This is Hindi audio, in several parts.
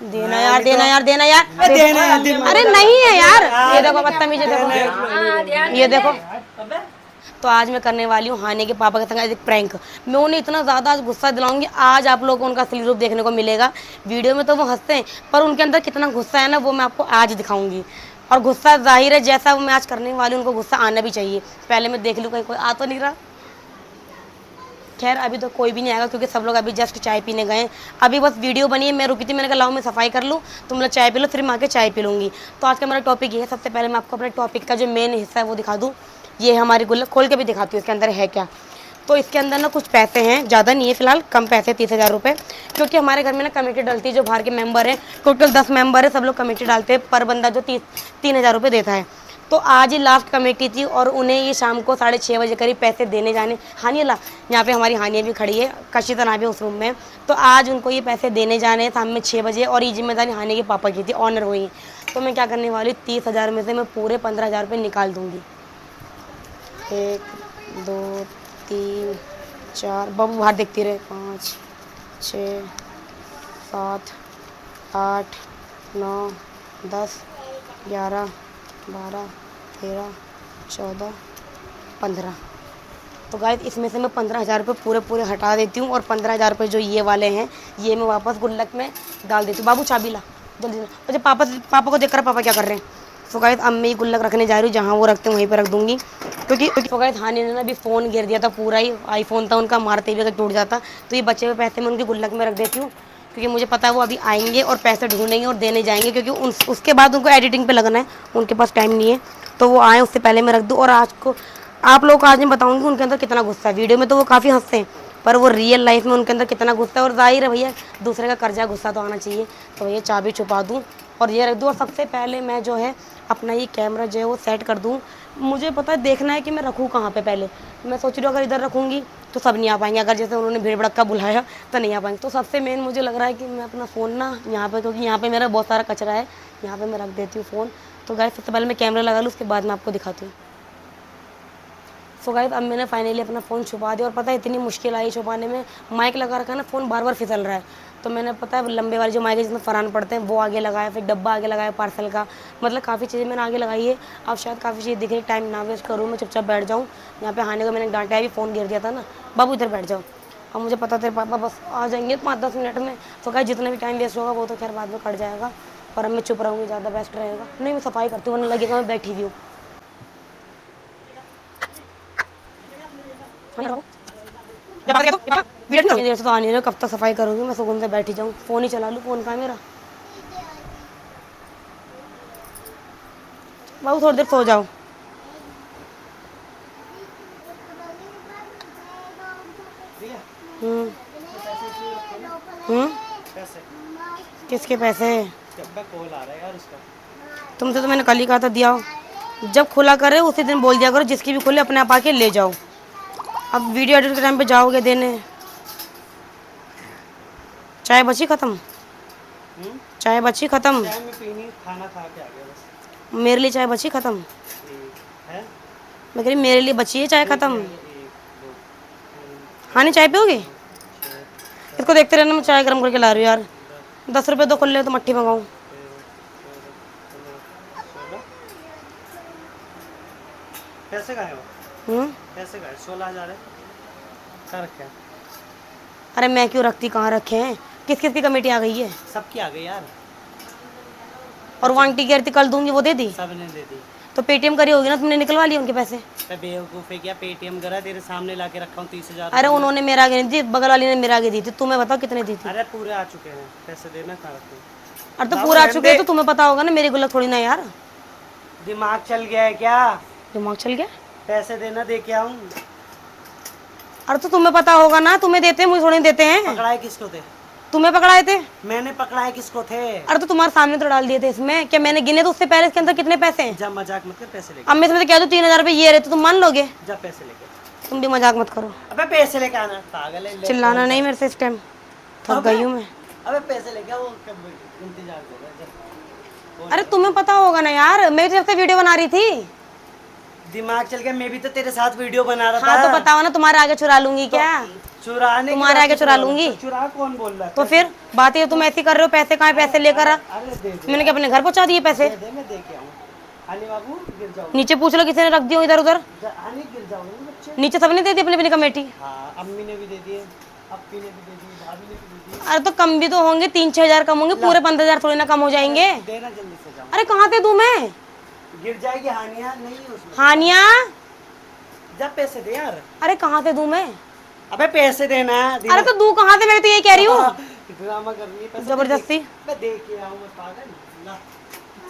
देना यार, देना यार, देना यार। देना। अरे नहीं है यार, ये देखो बदतमीज, ये देखो, ये देखो। तो आज मैं करने वाली हूँ हानि के पापा के संग एक प्रैंक। मैं उन्हें इतना ज़्यादा आज गुस्सा दिलाऊंगी, आज आप लोगों को उनका असली रूप देखने को मिलेगा। वीडियो में तो वो हंसते हैं, पर उनके अंदर कितना गुस्सा है ना, वो मैं आपको आज दिखाऊंगी। और गुस्सा जाहिर है, जैसा वो मैं आज करने वाली हूँ, उनको गुस्सा आना भी चाहिए। पहले मैं देख लूँ कहीं कोई आ तो नहीं रहा। खैर अभी तो कोई भी नहीं आएगा, क्योंकि सब लोग अभी जस्ट चाय पीने गए। अभी बस वीडियो बनी है, मैं रुकी थी, मैंने कहा लाओ मैं सफाई कर लूँ, तुम लोग चाय पी लो, फिर मैं आके चाय पी लूँगी। तो आज का मेरा टॉपिक ये है। सबसे पहले मैं आपको अपने टॉपिक का जो मेन हिस्सा है वो दिखा दूँ। ये हमारी गुल्लक खोल के भी दिखाती हूँ इसके अंदर है क्या। तो इसके अंदर ना कुछ पैसे हैं, ज़्यादा नहीं है फिलहाल, कम पैसे, 30,000 रुपये। क्योंकि हमारे घर में ना कमेटी डलती है, जो बाहर के मेंबर हैं, टोटल 10 मेंबर है, सब लोग कमेटी डालते हैं, पर बंदा जो 3,000 रुपये देता है। तो आज ही लास्ट कमेटी थी, और उन्हें ये शाम को 6:30 बजे करीब पैसे देने जाने। हानिया ला, यहाँ पे हमारी हानिया भी खड़ी है, कशिता ना भी उस रूम में। तो आज उनको ये पैसे देने जाने हैं शाम में 6 बजे, और ये जिम्मेदारी हानिया के पापा की थी, ऑनर हुई। तो मैं क्या करने वाली, 30,000 में से मैं पूरे 15,000 रुपये निकाल दूँगी। 1 2 3 4, बाबू बाहर देखती रहे, 5 6 7 8 9 10 11 12 13 14 15। तो गाइस इसमें से मैं 15,000 रुपये पूरे पूरे हटा देती हूँ, और 15,000 रुपये जो ये वाले हैं, ये मैं वापस गुल्लक में डाल देती हूँ। बाबू चाबी ला जल्दी। मुझे पापा को देखकर पापा क्या कर रहे हैं। तो गाइस अब मैं ये गुल्लक रखने जा रही हूँ, जहाँ वो रखते हैं वहीं पर रख दूँगी। क्योंकि तो गाइस हानि ने ना अभी फ़ोन गिर दिया था, पूरा ही आईफोन था उनका, मारते हुए अगर टूट जाता। तो ये बचे हुए पैसे मैं उनकी गुल्लक में रख देती हूँ, क्योंकि मुझे पता है वो अभी आएंगे और पैसे ढूंढेंगे और देने जाएंगे, क्योंकि उसके बाद उनको एडिटिंग पे लगना है, उनके पास टाइम नहीं है। तो वो आए उससे पहले मैं रख दूँ। और आज को आप लोगों को आज मैं बताऊंगी उनके अंदर कितना गुस्सा है। वीडियो में तो वो काफ़ी हंसते हैं, पर वो रियल लाइफ में उनके अंदर कितना गुस्सा है। और जाहिर है भैया, दूसरे का कर्जा गुस्सा तो आना चाहिए। तो भैया चाबी छुपा दूँ और ये रख दूँ। और सबसे पहले मैं जो है अपना ये कैमरा जो है वो सेट कर दूँ। मुझे पता है, देखना है कि मैं रखूँ कहाँ पे। पहले मैं सोच रही हूँ अगर इधर रखूँगी तो सब नहीं आ पाएंगे, अगर जैसे उन्होंने भीड़ भड़क्का बुलाया तो नहीं आ पाएंगे। तो सबसे मेन मुझे लग रहा है कि मैं अपना फ़ोन ना यहाँ पे, क्योंकि यहाँ पे मेरा बहुत सारा कचरा है, यहाँ पे मैं रख देती हूँ फ़ोन। तो गाइस सबसे पहले मैं कैमरा लगा लूँ, उसके बाद मैं आपको दिखाती हूँ। सो गाइस अब मैंने फाइनली अपना फ़ोन छुपा दिया। और पता है इतनी मुश्किल आई छुपाने में, माइक लगा रखा है ना, फ़ोन बार बार फिसल रहा है। तो मैंने पता है लंबे वाले जो माइक है जिसमें फ़रहान पड़ते हैं वो आगे लगाया, फिर डब्बा आगे लगाया पार्सल का, मतलब काफ़ी चीज़ें मैंने आगे लगाई है। अब शायद काफ़ी चीज़ दिख रही, टाइम ना वेस्ट करूँ, मैं चुपचाप बैठ जाऊँ। यहाँ पे आने को मैंने डांटा है, भी फ़ोन गिर गया था ना, बाबू इधर बैठ जाओ। अब मुझे पता तेरे पापा बस आ जाएंगे 5-10 मिनट में। तो क्या जितना भी टाइम वेस्ट होगा वो तो खैर बाद में कट जाएगा, पर अब मैं चुप रहूँगी, ज़्यादा बेस्ट रहेगा। नहीं मैं सफाई करती हूँ, वरना लगेगा मैं बैठी हुई हूँ। देर से तो आ नहीं रहे, कब तक सफाई करूँगी मैं, सुकून से बैठी जाऊँ, फ़ोन ही चला लूँ। फ़ोन कहाँ है मेरा। बाबू थोड़ी देर सो जाओ। हम्म हम्म किसके पैसे। कॉल आ रहा है यार उसका। तुमसे तो मैंने कल ही कहा था दिया हो। जब खुला करे उसी दिन बोल दिया करो, जिसकी भी खुले अपने आप आके ले जाओ। अब वीडियो एडिट के टाइम पे जाओगे देने। चाय बची ख़त्म, चाय बची ख़त्म। चाय में पीनी, खाना खा के आ गया बस। मेरे लिए चाय बची ख़त्म। है मैं कह रही मेरे लिए बची है चाय ख़त्म। 1 2 हाँ नहीं चाय पियोगे। इसको देखते रहना, मैं चाय गर्म करके ला रही हूँ यार। 10 रुपये तो खुल ले तो मट्ठी मंगाऊँ। पैसे कहाँ है वो? पैसे कहाँ है? 16,000 है, कहाँ रखे हैं? अरे मैं क्यों रखती, कहाँ रखे हैं। किस किस की कमेटी आ गई है। सबकी आ गई यार। और वो आंटी कह रही थी कल दूंगी, वो दे दी। सबने दे दी। तो पेटीएम करी होगी ना, तुमने निकलवा लिए उनके पैसे। बेवकूफ़ है क्या, पेटीएम करा, तेरे सामने ला के रखा हूँ 30,000। अरे उन्होंने मेरा आगे नहीं दी, बगल वाली ने मेरा आगे दी थी। तुम्हें बताओ कितने दी थी। अरे पूरे आ चुके हैं, पैसे देना कहाँ रखे। अरे तो पूरा आ चुके हैं तो तुम्हें पता होगा ना, मेरी गुल्लक थोड़ी ना यार। दिमाग चल गया है क्या? दिमाग चल गया। पैसे देना, दे के आऊँ। अरे तो तुम्हें पता होगा ना, तुम्हें देते हैं मुझे थोड़ी देते हैं। पकड़ाए किसको थे? तुम्हें पकड़ाए थे। मैंने पकड़ाए किसको थे? अरे तो तुम्हारे सामने तो डाल दिए थे इसमें, क्या मैंने गिने तो उससे पहले इसके अंदर कितने पैसे हैं। जब मजाक मत कर, पैसे लेके। अब मैं इसमें से कह दूँ 3,000 रुपये ये रहे तो तुम मान लोगे। जब पैसे लेके। तुम भी मजाक मत करो। अबे पैसे लेके आना, पागल है। चिल्लाना नहीं मेरे से इस टाइम, थक गई हूँ मैं। अबे पैसे लेके आओ, कब इंतजार कर रहा है। अरे तुम्हें पता होगा ना यार, मैं जब से वीडियो बना रही थी। दिमाग चल गया, मैं भी तो तेरे साथ वीडियो बना रहा था। हाँ तो बताओ ना, तुम्हारे आगे चुरा लूंगी क्या। चुराने की तुम्हारे बात आगे किसने चुरा बोला? लूंगी। चुरा कौन बोल रहा है? तो फिर बात ये तुम ऐसी कर रहे हो, पैसे कहाँ है, पैसे लेकर आ। अरे दे दे मैंने क्या अपने घर पहुंचा दिए पैसे? दे मैं दे के आऊँ। हानी बाबू गिर जाओ, नीचे पूछ लो किसी ने रख दिया इधर उधर। हानी गिर जाओगे ना बच्चे। नीचे सबने दे दी अपनी अपनी कमेटी। हाँ अम्मी ने भी दे दिए, अप्पी ने भी दे दी, भाभी ने भी दे दी। अरे तो कम भी तो होंगे, 3-6 हजार कम होंगे, पूरे 15,000 थोड़ी ना कम हो जाएंगे। देना जल्दी से जाओ। अरे कहाँ से दूं मैं? गिर जाएगी हानिया नहीं है उसमें। हानिया, जब पैसे दे यार। अरे कहाँ से दूं मैं? अबे पैसे देना। अरे तो दूं कहाँ से, मैं तो यही कह रही हूँ। ड्रामा कर रही है, पैसे जबरदस्ती। मैं दे के आऊँ, मैं पागल। ला।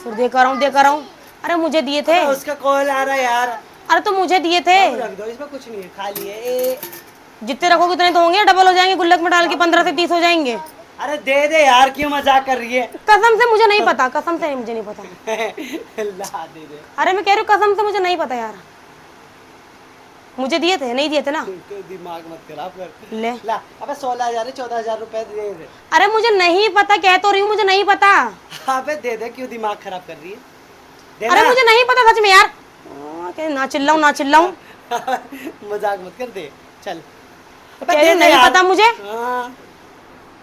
फिर देकर रहा हूँ। अरे मुझे दिए थे। अबे उसका कॉल आ रहा है यार। अरे तो मुझे दिए थे। रख दो, इसमें कुछ नहीं है, खाली है। ए, जितने रखोगे उतने तो होंगे, डबल हो जाएंगे, गुल्लक में डाल के 15 से 30 हो जाएंगे। अरे दे दे यार, क्यों मजाक कर रही है? कसम से मुझे नहीं पता, कसम से मुझे नहीं पता। ला दे दे। अरे मैं कह रही हूँ कसम से मुझे नहीं पता यार। मुझे दिए थे, नहीं दिए थे ना। तो दिमाग मत खराब कर। ले। ला अबे 16,000 14,000 रुपए दे दे। अरे मुझे नहीं पता, कह तो रही हूँ मुझे नहीं पता। अबे दे दे, क्यों दिमाग खराब कर रही है? दे अरे ना। मुझे नहीं पता सच में यार। ना चिल्लाऊं ना चिल्लाऊं। मजाक मत कर, दे चल। कह रही हूँ, नहीं पता मुझे। हाँ।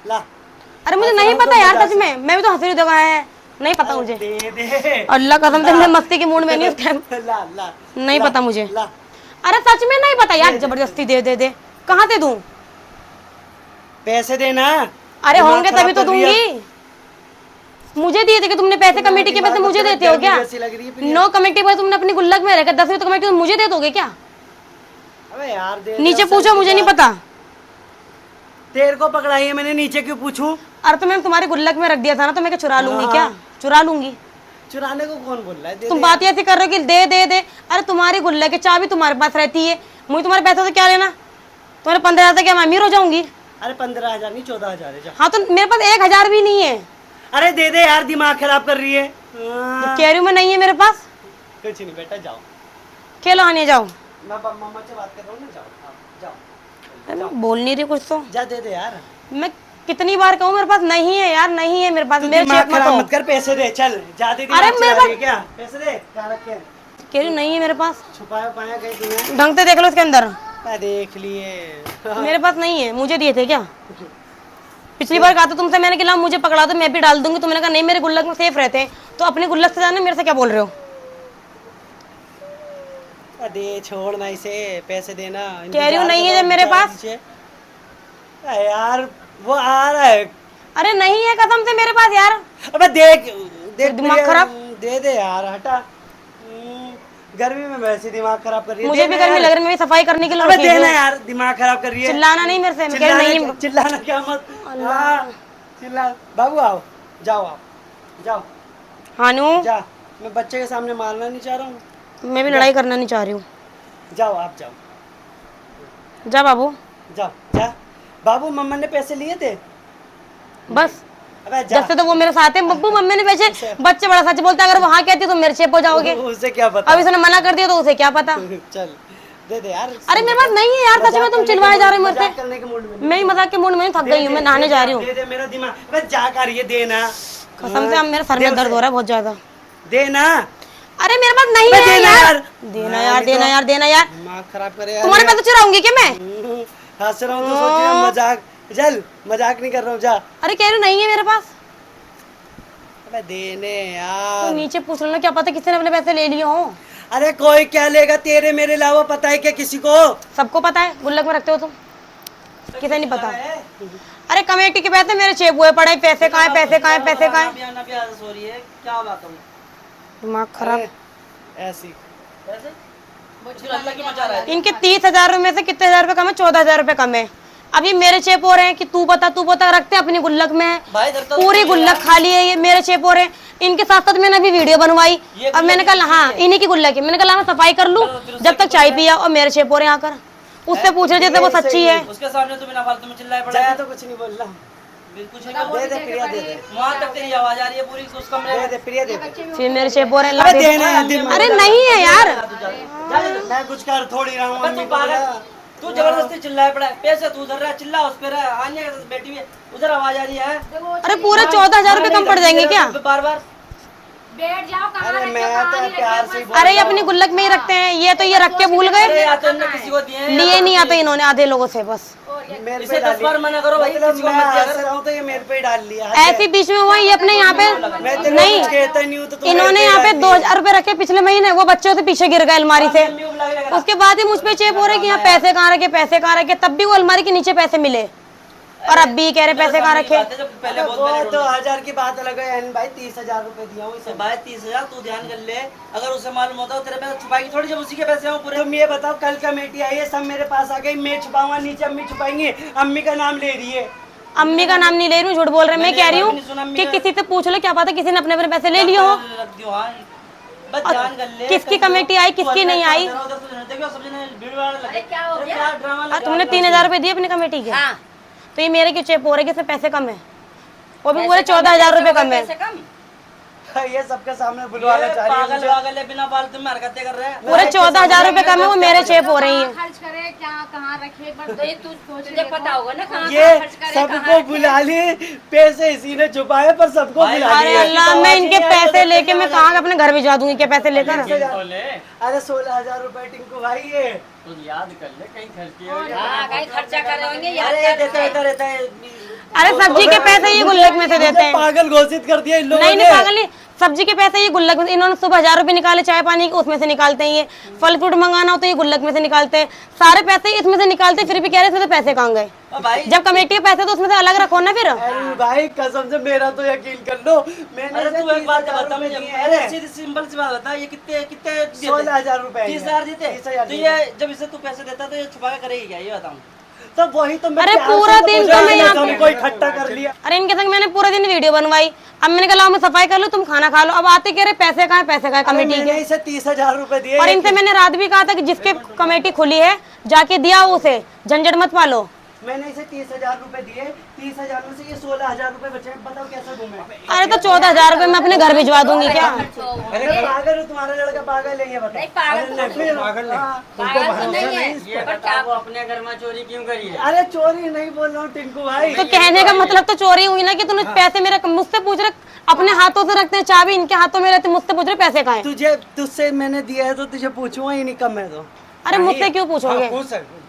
ला। अरे मुझे नहीं पता यार सच में, मैं भी तो हंस रही देखा है। नहीं पता मुझे, दे दे। अल्लाह कसम से मैं मस्ती के मूड में नहीं उस टाइम। ला ला। नहीं ला, पता मुझे। ला। अरे सच में नहीं पता यार, जबरदस्ती दे दे दे। कहाँ से दूं? पैसे देना। अरे दिमाग होंगे खराब तभी तो कर रही है। दूंगी। मुझे दिए थे कि तुमने पैसे, कमेटी के पैसे मुझे देते हो क्या? ऐसी लग रही है प्रिया। नो कमेटी पैसे तुमने अपनी गुल्लक में रखा, 10 तो कमेटी मुझे दे दोगे क्या? अबे यार दे। नीचे पूछो, मुझे नहीं पता। तेरे को पकड़ाई है मैंने, नीचे क्यों पूछूं? अरे तो मैंने तुम्हारी गुल्लक में रख दिया था ना, तो मैं क्या चुरा लूंगी क्या? चुरा लूंगी। चुराने को कौन बोल रहा है? दे तुम दे। बात ऐसी कर रहे हो कि दे दे दे। अरे तुम्हारी गुल्लक की चाबी तुम्हारे पास रहती है, मुझे तुम्हारे पैसे से क्या लेना? तुम्हारे 15,000 से क्या मैं अमीर हो जाऊंगी? अरे 15,000 नहीं 14,000 है। जा। हाँ तो मेरे पास 1,000 भी नहीं है। अरे दे दे यार, दिमाग खराब कर रही है। हाँ। कह रही हूँ मैं, नहीं है मेरे पास। कुछ नहीं बेटा, जाओ। खेलो आने जाओ। मैं मम्मा से बात कर रहा हूँ ना, जाओ आप, जाओ। अरे मैं बोल नहीं रही कुछ तो। जा दे दे यार। मैं कितनी बार कहूँ मेरे पास नहीं है यार, नहीं है मेरे पास। मेरे दिमाग चेक मत खराब हो। मत कर, पैसे दे चल। जा दे। अरे मेरे पास- क्या पैसे दे, क्या रखे हैं? कह रही हूँ नहीं है मेरे पास। छुपाया पाया कहीं तूने? ढंग से देख लो इसके अंदर। मैं देख लिए। मेरे पास नहीं है, मुझे दिए थे क्या? पिछली बार कहा था तुमसे मैंने कि ला मुझे पकड़ा दो मैं भी डाल दूंगी, तुमने कहा नहीं मेरे गुल्लक में सेफ रहते हैं। तो अपनी गुल्लक से जाने मेरे से क्या बोल रहे हो? दे छोड़ना इसे, पैसे देना। कह रही हूँ नहीं है जब मेरे पास। यार वो आ रहा है। अरे नहीं है कसम से मेरे पास यार। अबे देख देख दिमाग प्रिया, खराब। दे दे यार, हटा। गर्मी में वैसे दिमाग खराब कर रही है। मुझे भी देना गर्मी यार। लग रही है, मैं भी सफाई करने के लिए अबे रुकी हूँ। देना यार, दिमाग खराब कर रही है। चिल्लाना नहीं मेरे से, मैं कह रही नहीं है। चिल्लाना क्या मत। हाँ, चिल्ला। बाबू आओ, जाओ आप, जाओ हानू, जा। मैं बच्चे के सामने मारना नहीं चाह रहा हूँ। मैं भी लड़ाई करना नहीं चाह रही हूँ। जाओ आप, जाओ जा बाबू, जाओ जा। बाबू मम्मा ने पैसे लिए थे बस। अबे जा। जब से तो वो मेरे साथ है बब्बू, मम्मी ने पैसे। बच्चे बड़ा सच बोलते हैं, अगर वो हाँ कहती तो मेरे चेप हो जाओगे। उसे क्या पता। अब इसने मना कर दिया तो उसे क्या पता। चल दे दे यार। अरे मेरे पास नहीं है यार सच में, तुम चिल्लाए जा रहे हो मेरे मजाक से। करने के मूड में। मैं ही मजाक के मूड में थक गई हूँ, मैं नहाने जा रही हूँ। दे दे मेरा दिमाग। अबे जा कर ये देना। कसम से अब मेरे सर में दर्द हो रहा है बहुत ज्यादा। देना। अरे मेरे पास नहीं है देना यार। यार। देना यार, देना यार, देना यार। दिमाग खराब करे यार। तुम्हारे पैसे चुराऊंगी क्या मैं? हंस रहा हूँ तो सोच रही हूँ मजाक। चल मजाक नहीं कर रहा हूँ, जा। अरे कह रही हूँ नहीं है मेरे पास। अबे देने तो यार। नीचे पूछ लेना, क्या पता किसी ने अपने पैसे ले लिए हो। अरे कोई क्या लेगा, तेरे मेरे अलावा पता है क्या किसी को? सबको पता है गुल्लक में रखते हो तुम, किसे नहीं पता। अरे कमेटी के पैसे मेरे चेप हुए पड़े, पैसे कहाँ है, पैसे कहाँ है, पैसे कहाँ है? क्या बात है? दिमाग खराब। ऐसी इनके 30,000 रुपए में से कितने हजार रुपए कम है? 14,000 रुपए कम है। अभी मेरे चेप हो रहे हैं कि तू बता रखते हैं अपनी गुल्लक में। पूरी गुल्लक खाली है, ये मेरे चेप हो रहे हैं। इनके साथ साथ मैंने अभी वीडियो बनवाई। अब मैंने कहा हाँ इन्हीं की गुल्लक है, मैंने कहा मैं सफाई कर लूं जब तक चाय पिया, और मेरे चेप हो रहे हैं आकर। उससे पूछ रहे जैसे वो सच्ची है। उसके सामने तो बिना फालतू में चिल्लाए पड़ा जगह है। तो कुछ नहीं बोल रहा। कुछ नहीं दे दे प्रिया, दे दे। वहाँ तक तेरी आवाज आ रही है पूरी उस कमरे दे में। दे प्रिया, दे दे। फिर मेरे चेप हो रहे हैं। अबे ला दे। देना। अरे नहीं है यार। मैं कुछ कर थोड़ी रहा हूँ। अबे मम्मी तू को पागल, बोला। तू जबरदस्ती चिल्लाए पड़ा है। पैसे तू उधर रहा है, चिल्ला उस पे रहा है। आन्या के साथ बैठी हुई है, उधर आवाज आ रही है। अरे पूरे 14,000 रुपए कम पड़ जाएंगे क्या? बार बार बैठ जाओ, कहाँ अरे रखे हो, मैं कहाँ तो नहीं रखे प्यार हो, से ही बस। अरे ये अपनी गुल्लक में ही रखते हैं, ये तो ये रख के भूल अरे गए। या तो इनने किसी को दिए हैं, लिए नहीं आते इन्होंने आधे लोगों से बस। और मेरे इसे पे 10 बार मना करो भाई, मतलब किसी को मैं मत दिया हंस कर। रहा हूँ तो ये मेरे पे ही डाल लिया। ऐसे बीच में वो ये अपने यहाँ पे मैं तेरे नहीं, कुछ कहता नहीं हूँ तो तू इन्होंने मेरे यहाँ पे डाल दिया। 2000 रुपए रखे पिछले महीने, वो बच्चों से पीछे गिर गए अलमारी से। मम्मी को बुला के लेकर आ। उसके बाद ही मुझ पे चेप हो रहे कि यहाँ पैसे कहाँ रखे, पैसे कहाँ रखे, तब भी वो अलमारी के नीचे पैसे मिले और अब भी कह रहे पैसे कहाँ रखे। जब पहले बहुत वो मैंने तो ढूंढा। 1000 की बात अलग है। एन भाई 30,000 रुपए दिया हूँ तो इसे। भाई 30,000 तू ध्यान कर ले, अगर उसे मालूम होता तो तेरे पैसे छुपाएगी थोड़ी, जब उसी के पैसे हो पूरे। तुम ये बताओ, कल कमेटी आई है, सब मेरे पास आ गई, मैं छुपाऊंगा, नीचे अम्मी छुपाएंगे, अम्मी का नाम ले रही है। अम्मी का नाम नहीं ले रही हूँ, झूठ बोल रहे हैं। मैं मैंने कह रही एक हूँ बार भी नहीं सुना अम्मी कि का। किसी से पूछ लो, क्या पता किसी ने अपने अपने पैसे ले लिए हो। रख दियो, हाँ। बस ध्यान कर ले, किसकी कल कमेटी आई, किसकी तू नहीं अपना आई। उधर से देखो, सब जने भीड़ भाड़ लगे। क्या हो अरे गया? क्या ड्रामा और लगा। तुमने 3000 रुपए दिए अपनी कमेटी के, हाँ। तो ये मेरे क्यों चेप हो रहे कि इसमें पैसे कम है, वो भी पूरे 14,000 रुपए कम है। पैसे कम? ये सबके सामने बुलवाना चाह रही है पागल मुझे। पागल है, बिना फालतू में हरकतें कर रहे हैं। पूरे 14,000 रुपए कम है, वो मेरे चेप हो रही है। खर्च करे क्या कहाँ रखे एक बार तो ये तुझे पता होगा ना कहाँ ये कहाँ खर्च करे, कहाँ सबको रखे। बुला लिए, पैसे इसी ने छुपाए पर सबको भाई, बुला अरे लिए। अल्लाह, मैं इनके पैसे लेके मैं कहाँ अपने घर भिजवा दूंगी, क्या पैसे लेकर। अरे 16,000 रुपए टिंकू भाई ये। याद कर ले, कहीं खर्च किए हाँ, कहीं खर्चा करे होंगे यार। अरे ये देता रहता है। अरे सब्जी के पैसे ये गुल्लक में से देते मुझे हैं। पागल घोषित कर दिया इन लोगों नहीं ने। नहीं पागल नहीं, सब्जी के पैसे ये गुल्लक में, इन्होंने सुबह 1000 रुपए निकाले चाय पानी के, उसमें से निकालते हैं। ये फल फ्रूट मंगाना हो तो ये गुल्लक में से निकालते हैं, सारे पैसे इसमें से निकालते हैं, फिर भी कह रहे हैं इसमें से पैसे कहाँ गए। ओ भाई, जब कमेटी के पैसे तो उसमें से अलग रखो ना फिर। अरे भाई कसम से मेरा तो यकीन कर लो, मैंने अरे तू एक बात बता मुझे, अरे अरे सीधी सिंपल सी बात बता, ये कितने कितने 16,000 रुपए 30,000 देते। 30,000 तो ये जब इसे तू पैसे देता तो ये छुपा के करेगी क्या, ये बताऊं। तो वही तो मैं अरे प्यार से पूरा तो दिन बुझा तो मैं दिया, यहाँ सबको इकट्ठा कर लिया। अरे इनके संग मैंने पूरे दिन वीडियो बनवाई, अब मैंने कहा लाओ मैं सफाई कर लूँ, तुम खाना खा लो। अब आते कह रहे पैसे कहाँ है, पैसे कहाँ है अरे कमेटी मैंने के। इसे 30,000 रुपए दिए। और इनसे मैंने रात भी कहा था कि जिसके कमेटी खुली है जाके दिया उसे, झंझट मत पालो। मैंने इसे 30,000 रुपए दिए, 30,000 में से ये 16,000 रुपए बचे हैं, बताओ कैसे दूं मैं। अरे तो 14,000 रुपए मैं अपने घर भिजवा दूंगी क्या। अरे पागल हो, तुम्हारा लड़का पागल है ये बताओ। नहीं, पागल अरे नहीं, फिर पागल नहीं। पागल तो नहीं है, ये पर बता, क्या वो अपने घर में चोरी क्यों करी है। अरे चोरी नहीं बोल रहा हूँ टिंकू भाई। तो कहने का मतलब तो चोरी हुई ना कि तूने पैसे मेरे मुझसे पूछ रहे, अपने हाथों से रखते हैं, चाबी इनके हाथों में रहते, मुझसे पूछ रहे पैसे कहाँ हैं। तुझे तुझसे मैंने दिया है तो तुझे पूछूंगा ही नहीं, कम है तो। अरे मुझसे क्यों पूछोगे।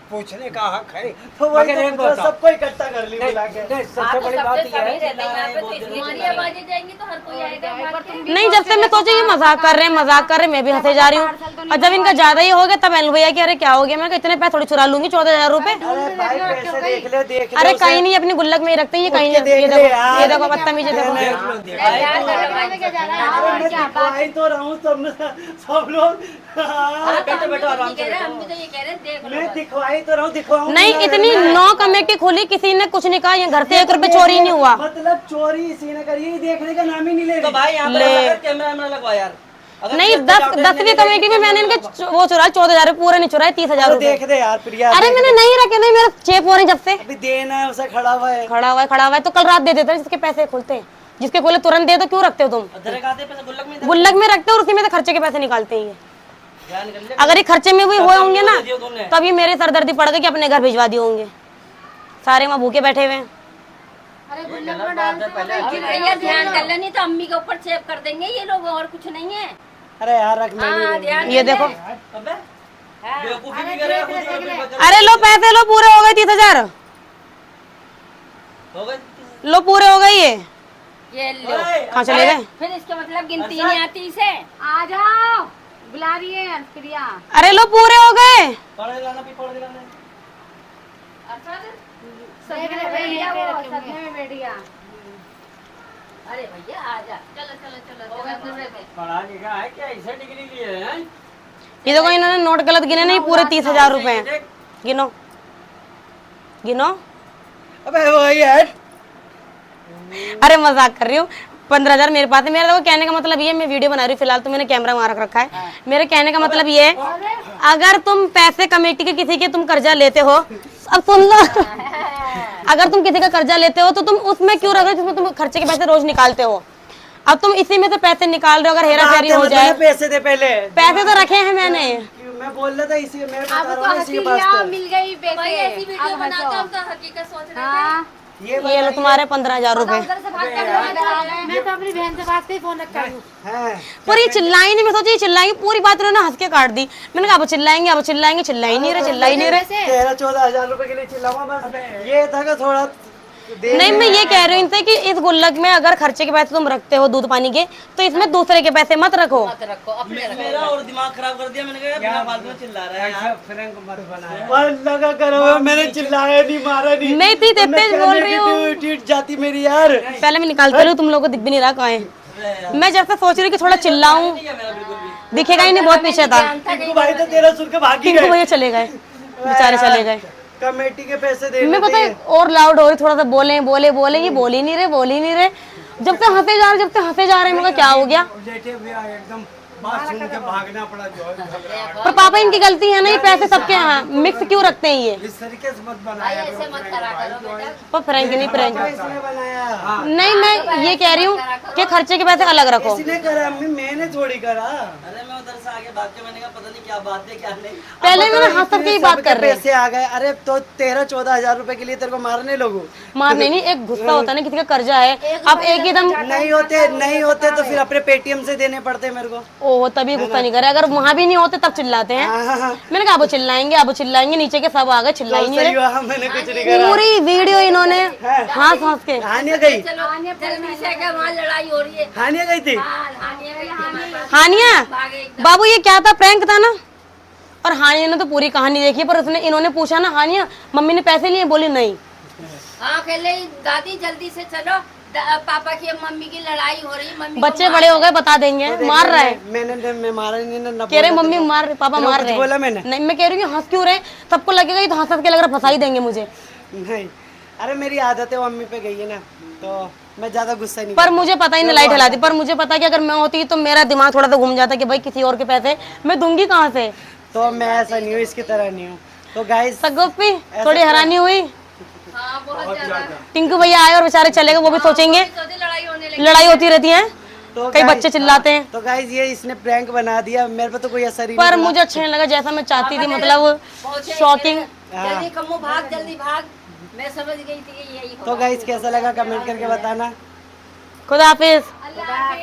पूछने का हक है। तो वही मगर तो एक पूछा, बताओ। सबको इकट्ठा कर ली बुला के। सबसे बड़ी बात यह है रहते हैं यहाँ पे, तो इसलिए हमारी आवाजें जाएंगी तो हर कोई आएगा मार के। नहीं, जब से मैं सोचा ये मजाक कर रहे हैं, मजाक कर रहे हैं, मैं भी हंसे जा रही हूँ। और जब इनका ज्यादा ही हो गया तब एल भैया कि अरे क्या हो गया, मैंने कहा इतने पैसे थोड़ी चुरा लूंगी, 14,000 रुपए। अरे भाई पैसे देख ले, देख ले अरे उसे। कहीं नहीं, अपनी गुल्लक में ही रखते हैं ये, कहीं उसके नहीं। ये देख ले देखो, यार। ये देखो बदतमीजी देखो। अरे मैं दिखवाई तो रहा हूँ सब लोग। हाँ, बैठो बैठो आराम से कह रहे हैं, हम बैठो। भी तो ये कह रहे हैं, देख लो मैं बस। दिखवाई तो रहा हूँ, दिखवाऊँ नहीं, इतनी 9 कमेटी खोली, किसी ने कुछ नहीं कहा, ये घर से 1 रुपए चोरी नहीं हुआ। मतलब चोरी इसी ने करी, ये देखने का नाम ही नहीं ले तो रही। भाई यहाँ पे ले। अगर कैमरा वैमरा लगवा यार। अगर नहीं, तुझे 10वीं कमेटी में मैंने इनके वो चुराए 14,000 रुपए, पूरे नहीं चुराए, 30,000 तो रुपए। देख दे यार प्रिया। अरे मैंने नहीं रखे, नहीं मेरा चेप हो रही जब से। अभी देना है उसे, खड़ा हुआ है। खड़ा हुआ है तो कल रात दे देते हैं, जिसके पैसे खुलते हैं, जिसके खोले तुरंत दे दो, क्यों रखते हो तुम। अधरे का आते पैसे गुल्लक में गुल्लक में रखते हो और उसी में से खर्चे के पैसे निकालते हैं ये। ध्यान कर ले। अगर ये खर्चे में भी हुए होंगे ना दे दियो तुमने। तब ये मेरे सरदर्दी पड़ गई कि अपने घर भिजवा दिए होंगे, सारे वहाँ भूखे बैठे हुए हैं। अरे गुल्लक में डालते हो अब भैया ध्यान कर ले, नहीं तो अम्मी के ऊपर चेप कर देंगे ये लोग, और कुछ नहीं है। अरे यार रख मैं हाँ, ध्यान ये कर ले। देखो, अबे बेवकूफी भी करे खुद ही अपनी बचत। अरे लो पैसे लो, पूरे हो गए 30,000, हो गए। लो पूरे हो गए ये। ये लो। कहाँ चले गए। फिर इसका मतलब गिनती नहीं आती इसे। आ जाओ, बुला रही है प्रिया। अरे लो पूरे हो गए। पढ़े लाना भी पढ़ दिलाना। सदमे में बैठ गया वो, सदमे में बैठ गया। अरे भैया आ जा, चलो चलो चलो चलो। पढ़ा लिखा है क्या, ऐसे डिग्री लिए हैं। ये देखो इन्होंने नोट गलत गिने नहीं, पूरे 30,000 रुपए हैं। गिनो गिनो। अबे वही है। अरे मजाक कर रही हूँ, 15,000 मेरे पास है। मेरा देखो कहने का मतलब ये, मैं वीडियो बना रही हूँ फिलहाल, तो मैंने कैमरा वहां रख रखा है। मेरे कहने का मतलब ये है, अगर तुम पैसे कमेटी के किसी के तुम कर्जा लेते हो, अब सुन लो, अगर तुम किसी का कर्जा लेते हो तो तुम उसमें क्यों रख रहे हो जिसमें तुम खर्चे के पैसे रोज निकालते हो। अब तुम इसी में से पैसे निकाल रहे हो, अगर हेरा फेरी हो जाए। पैसे दे पहले। पैसे तो रखे हैं मैंने। मैं बोल रहा था इसी, मैं बता अब रहा तो हूँ हंसी इसी के पास लिया, तो। मिल गई भाई पैसे। ऐसी वीडियो अब बनाते हंसो। हम तो हकीकत सोच रहे थे। हाँ, ये ये लो तुम्हारे 15,000 रुपए। उधर से भाग कर लो, मैं तो अपनी बहन से बात ही फोन रखा हूँ। हैं पर ये चिल्लाई नहीं, मैं सोची ये चिल्लाएंगे, पूरी बात इन्होंने हंस के काट दी। मैंने कहा अब चिल्लाएंगे, अब चिल्लाएंगे, चिल्ला ही नहीं रहे, चिल्ला ही नहीं रहे। 13-14 हज़ार रुपए के लिए चिल्लाऊंगा बस ये था कि थोड़ा नहीं, मैं ये कह रही हूँ इनसे कि इस गुल्लक में अगर खर्चे के पैसे तुम रखते हो दूध पानी के, तो इसमें दूसरे के पैसे मत रखो। मत रखो, अपने रखो। मेरा और दिमाग खराब कर दिया। मैंने कहा बिना फालतू में चिल्ला रहा है ऐसा यार। फ्रैंक मत बनाया। और लगा करो मैंने चिल्लाया नहीं, मारा नहीं। नहीं थी, तेज बोल रही हूँ। टीट जाती मेरी यार। पहले मैं निकालते रही हूँ, तुम लोगों को दिख भी नहीं रहा कहाँ है। मैं जैसे सोच रही कि थोड़ा चिल्लाऊं, नहीं है मेरा बिल्कुल भी। दिखेगा ही नहीं, बहुत पीछे था। टिंकू भाई तो 13 सुन के भाग ही टिंकू गए। भैया चले गए, बेचारे चले गए। कमेटी के पैसे दे मैं पता है और लाउड हो रही, थोड़ा सा बोले बोले बोले, ये बोल ही नहीं रहे, बोल ही नहीं रहे। जब तक हंसे जा रहे, जब तक हंसे जा रहे हैं, क्या हो गया। लेटे हुए एकदम बात सुन के भागना पड़ा जो है घबराहट। पर पापा इनकी गलती है ना, ये पैसे सबके यहाँ मिक्स क्यों रखते हैं ये। इस तरीके से मत भाई बनाया ऐसे मत करा करो बेटा। पर फ्रैंक नहीं, फ्रैंक इसने बनाया, नहीं, मैं ये कह रही हूँ कि खर्चे के पैसे अलग रखो। इसने करा अम्मी, मैंने थोड़ी करा। अरे मैं उधर से आगे भाग के मैंने कहा पता नहीं क्या बात है क्या नहीं। पहले मैंने हंस सबके ही बात कर रहे हैं। पैसे आ गए। अरे तो 13-14 हज़ार रुपए के लिए तेरे को मारने लोगों मारने नहीं, एक गुस्सा होता है ना, किसी का कर्जा है, अब एक एकदम नहीं होते तो फिर अपने पेटीएम से देने पड़ते मेरे को। ओ तभी गुस्सा नहीं करे, अगर वहाँ भी नहीं होते तब चिल्लाते हैं। हाँ, मैंने कहा अब चिल्लाएंगे, अब चिल्लाएंगे, नीचे के सब आ गए, चिल्ला ही नहीं सही रहे। हुआ मैंने कुछ नहीं करा। पूरी वीडियो इन्होंने हंस हंस के। हानिया गई, चलो जल्दी से क्या वहाँ लड़ाई हो रही है। हानिया गई थी। हाँ, हानिया गई थी। हानिया भागे एकदम। बाबू ये क्या था, प्रैंक था ना। और हानिया ने तो पूरी कहानी देखी, पर उसने इन्होंने पूछा ना, हानिया मम्मी ने पैसे लिए, बोली नहीं। हाँ कहले दादी जल्दी से चलो, पापा की और मम्मी की लड़ाई हो रही है। मम्मी को बच्चे बड़े हो गए, बता देंगे, मार रहा है। मैं मारा नहीं ना, कह रहे मम्मी मार, पापा मार रहे बोला हैं। मैंने नहीं, मैं कह रही हूँ हंस क्यों रहे, सबको लगेगा ये तो हंस हंस के लग रहा फंसा ही देंगे मुझे। नहीं। अरे मेरी आदत है, वो अम्मी पे गई है ना, तो मैं ज्यादा गुस्सा नहीं पर मुझे पता ही नहीं, लाइट हिला दी। पर मुझे पता कि अगर मैं होती तो मेरा दिमाग थोड़ा सा घूम जाता कि भाई किसी और के पैसे मैं दूंगी कहाँ से। तो मैं ऐसा नहीं हूँ, इसकी तरह नहीं हूँ। तो गाइस सगोपी थोड़ी हैरानी हुई। हाँ बहुत ज्यादा। टिंकू भैया आए और बेचारे चले गए, वो भी सोचेंगे लड़ाई होने लगी। लड़ाई होती रहती है, तो कई बच्चे चिल्लाते हैं। तो गाइस ये इसने प्रैंक बना दिया, मेरे पे तो कोई असर ही पर नहीं मुझे अच्छा नहीं लगा जैसा मैं चाहती थी, मतलब शॉकिंग। जल्दी कमो भाग, जल्दी भाग। मैं समझ गई थी कि यही तो गाइस कैसा लगा कमेंट करके बताना। खुदा हाफिज। होगा।